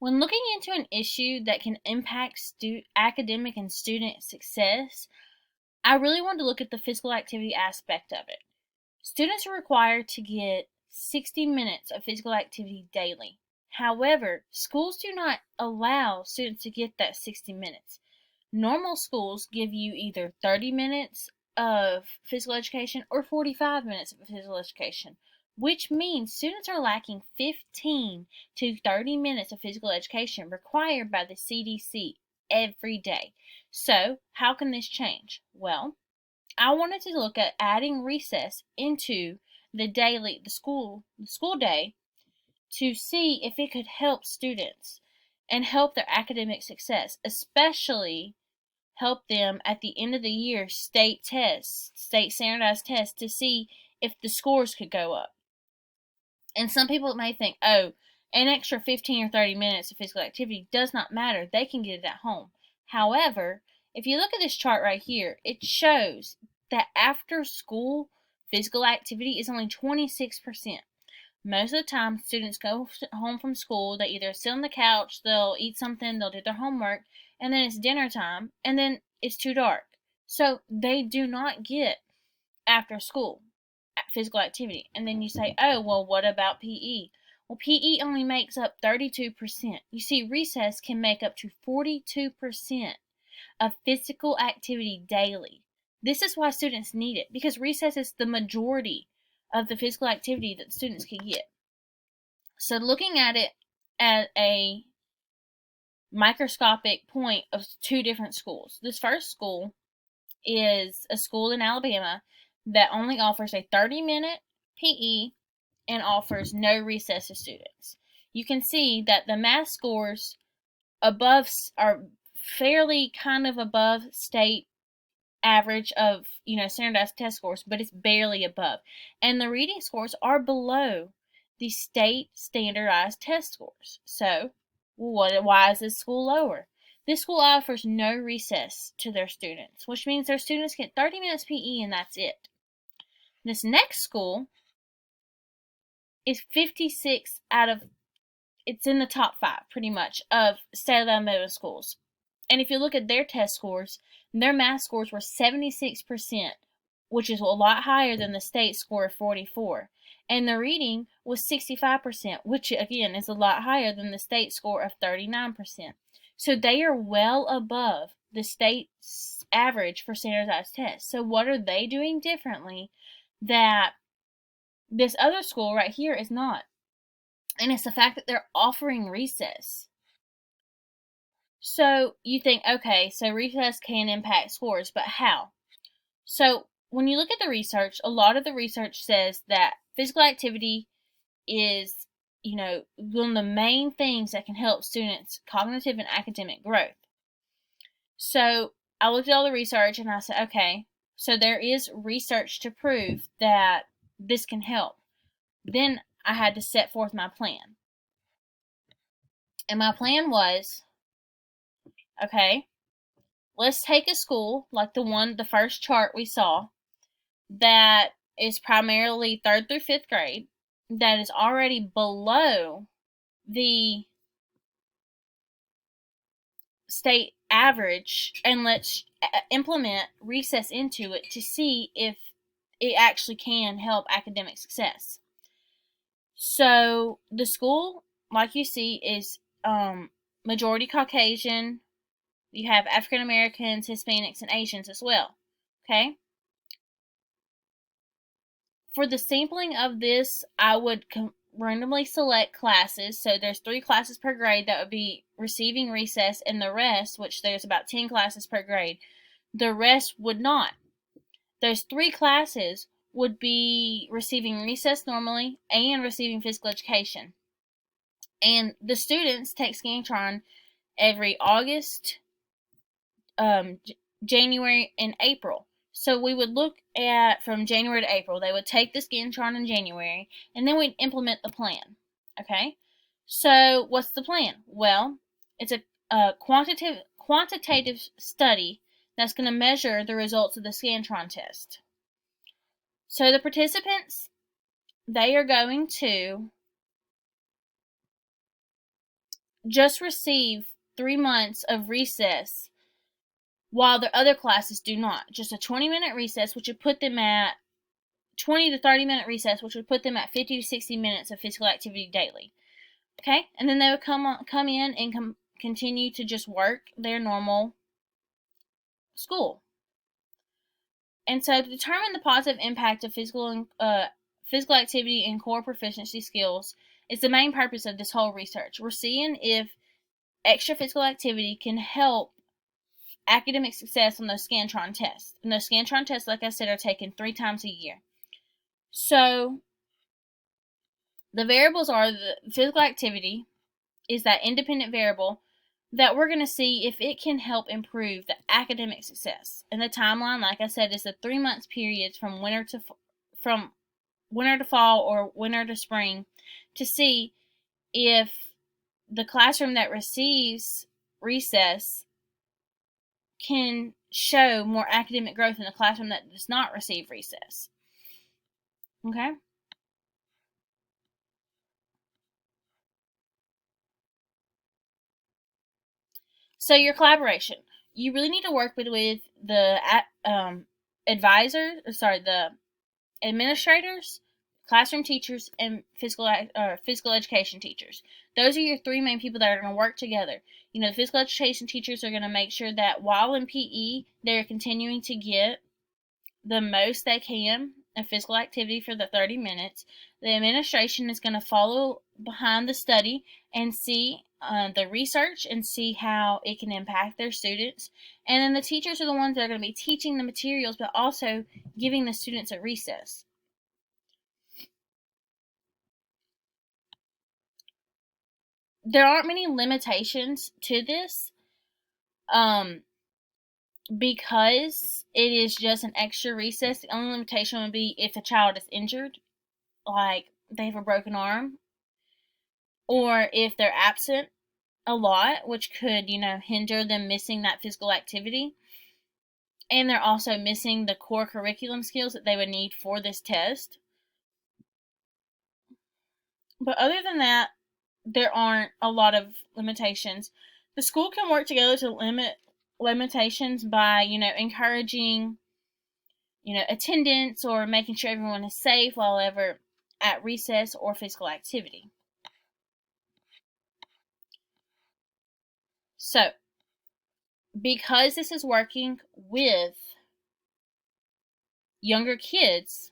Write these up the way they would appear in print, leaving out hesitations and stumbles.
When looking into an issue that can impact academic and student success, I really wanted to look at the physical activity aspect of it. Students are required to get 60 minutes of physical activity daily. However, schools do not allow students to get that 60 minutes. Normal schools give you either 30 minutes of physical education or 45 minutes of physical education, which means students are lacking 15 to 30 minutes of physical education required by the CDC every day. So, how can this change? Well, I wanted to look at adding recess into the school day to see if it could help students and help their academic success, especially help them at the end of the year state standardized tests to see if the scores could go up. And some people may think, oh, an extra 15 or 30 minutes of physical activity does not matter. They can get it at home. However, if you look at this chart right here, it shows that after school physical activity is only 26%. Most of the time, students go home from school, they either sit on the couch, they'll eat something, they'll do their homework, and then it's dinner time, and then it's too dark. So they do not get after school physical activity. And then you say, oh, well, what about PE? Well, PE only makes up 32%. You see, recess can make up to 42% of physical activity daily. This is why students need it, because recess is the majority of the physical activity that students can get. So looking at it at a microscopic point of two different schools. This first school is a school in Alabama that only offers a 30-minute PE and offers no recess to students. You can see that the math scores above are fairly kind of above state average of, standardized test scores, but it's barely above. And the reading scores are below the state standardized test scores. So, why is this school lower? This school offers no recess to their students, which means their students get 30 minutes PE and that's it. This next school is 56 it's in the top 5 pretty much of state of Alabama schools. And if you look at their test scores, their math scores were 76%, which is a lot higher than the state score of 44. And the reading was 65%, which again is a lot higher than the state score of 39%. So they are well above the state's average for standardized tests. So what are they doing differently that this other school right here is not? And it's the fact that they're offering recess. So you think, okay, so recess can impact scores, but how? So when you look at the research, a lot of the research says that physical activity is, one of the main things that can help students' cognitive and academic growth. So I looked at all the research and I said, okay, so there is research to prove that this can help. Then I had to set forth my plan. And my plan was, okay, let's take a school like the first chart we saw, that is primarily 3rd through 5th grade, that is already below the state average, and let's implement recess into it to see if it actually can help academic success. So the school, like you see, is majority Caucasian. You have African Americans, Hispanics, and Asians as well. Okay? For the sampling of this, I would randomly select classes. So there's 3 classes per grade that would be receiving recess, and the rest, which there's about 10 classes per grade, the rest would not. Those 3 classes would be receiving recess normally and receiving physical education. And the students take Scantron every August, January, and April. So we would look at from January to April. They would take the Scantron in January, and then we'd implement the plan. Okay? So what's the plan? Well, it's a quantitative study that's going to measure the results of the Scantron test. So the participants, they are going to just receive 3 months of recess while the other classes do not. Just a 20-minute recess, which would put them at 20 to 30-minute recess, which would put them at 50 to 60 minutes of physical activity daily. Okay? And then they would come in and continue to just work their normal school. And so to determine the positive impact of physical activity and core proficiency skills is the main purpose of this whole research. We're seeing if extra physical activity can help academic success on those Scantron tests. And those Scantron tests, like I said, are taken 3 times a year. So the variables are the physical activity is that independent variable that we're going to see if it can help improve the academic success. And the timeline, like I said, is the 3 months periods from winter to fall or winter to spring to see if the classroom that receives recess can show more academic growth in the classroom that does not receive recess. Okay? So your collaboration. You really need to work with the the administrators, classroom teachers, and physical education teachers. Those are your 3 main people that are going to work together. The physical education teachers are going to make sure that while in PE, they're continuing to get the most they can of physical activity for the 30 minutes. The administration is going to follow behind the study and see the research and see how it can impact their students. And then the teachers are the ones that are going to be teaching the materials, but also giving the students a recess. There aren't many limitations to this because it is just an extra recess. The only limitation would be if a child is injured, like they have a broken arm, or if they're absent a lot, which could, hinder them missing that physical activity. And they're also missing the core curriculum skills that they would need for this test. But other than that, there aren't a lot of limitations. The school can work together to limit limitations by, encouraging, attendance or making sure everyone is safe while ever at recess or physical activity. So, because this is working with younger kids,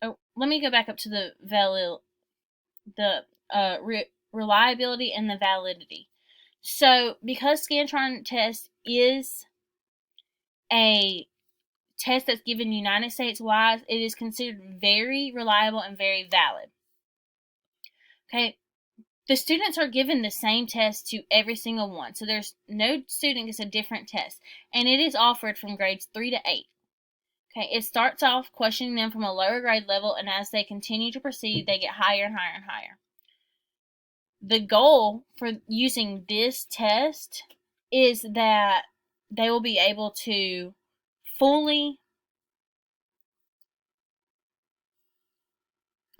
let me go back up to the reliability and the validity. So, because Scantron test is a test that's given United States wide, it is considered very reliable and very valid. Okay, the students are given the same test to every single one, so there's no student gets a different test, and it is offered from grades 3 to 8. Okay, it starts off questioning them from a lower grade level, and as they continue to proceed, they get higher and higher and higher. The goal for using this test is that they will be able to fully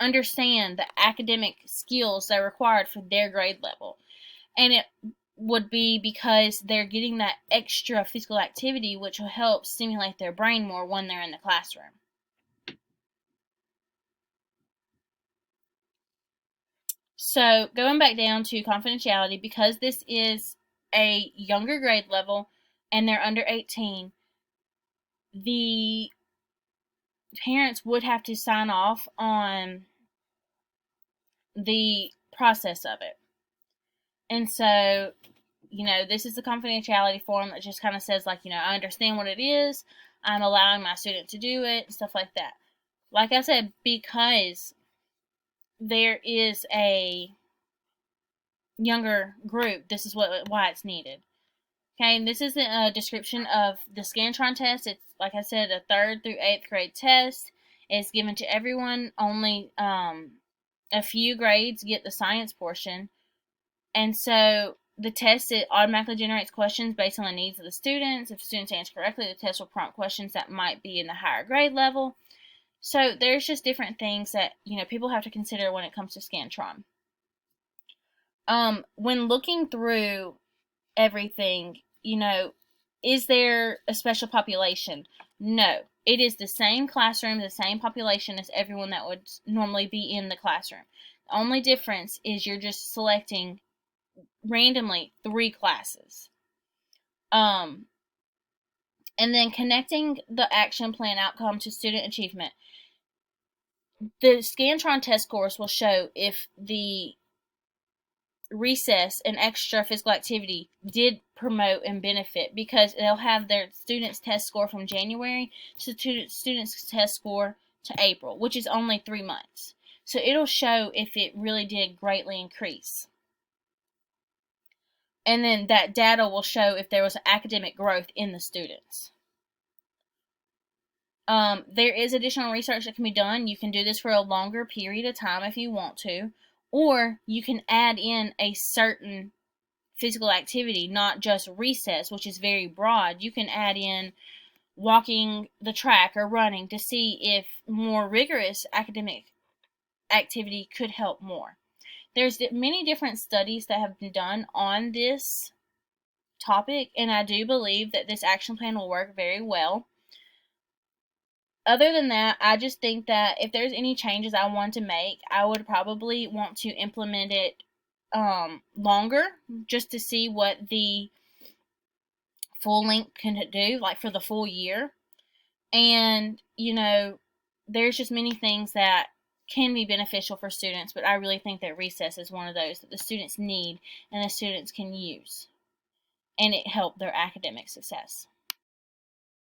understand the academic skills that are required for their grade level. And it would be because they're getting that extra physical activity, which will help stimulate their brain more when they're in the classroom. So going back down to confidentiality, because this is a younger grade level and they're under 18, the parents would have to sign off on the process of it. And so, this is the confidentiality form that just kind of says, like, I understand what it is, I'm allowing my student to do it, stuff like that. Like I said, because there is a younger group, this is why it's needed. Okay, and this is a description of the Scantron test. It's, like I said, a 3rd through 8th grade test. It's given to everyone. Only a few grades get the science portion. And so the test, it automatically generates questions based on the needs of the students. If students answer correctly, the test will prompt questions that might be in the higher grade level. So there's just different things that, people have to consider when it comes to Scantron. When looking through everything, is there a special population? No. It is the same classroom, the same population as everyone that would normally be in the classroom. The only difference is you're just selecting randomly 3 classes. And then connecting the action plan outcome to student achievement. The Scantron test scores will show if the recess and extra physical activity did promote and benefit, because they'll have their students' test score from January to students' test score to April, which is only 3 months. So it'll show if it really did greatly increase. And then that data will show if there was academic growth in the students. There is additional research that can be done. You can do this for a longer period of time if you want to, or you can add in a certain physical activity, not just recess, which is very broad. You can add in walking the track or running to see if more rigorous academic activity could help more. There's many different studies that have been done on this topic, and I do believe that this action plan will work very well. Other than that, I just think that if there's any changes I want to make, I would probably want to implement it longer, just to see what the full length can do, like for the full year. And, there's just many things that can be beneficial for students, but I really think that recess is one of those that the students need and the students can use, and it helped their academic success.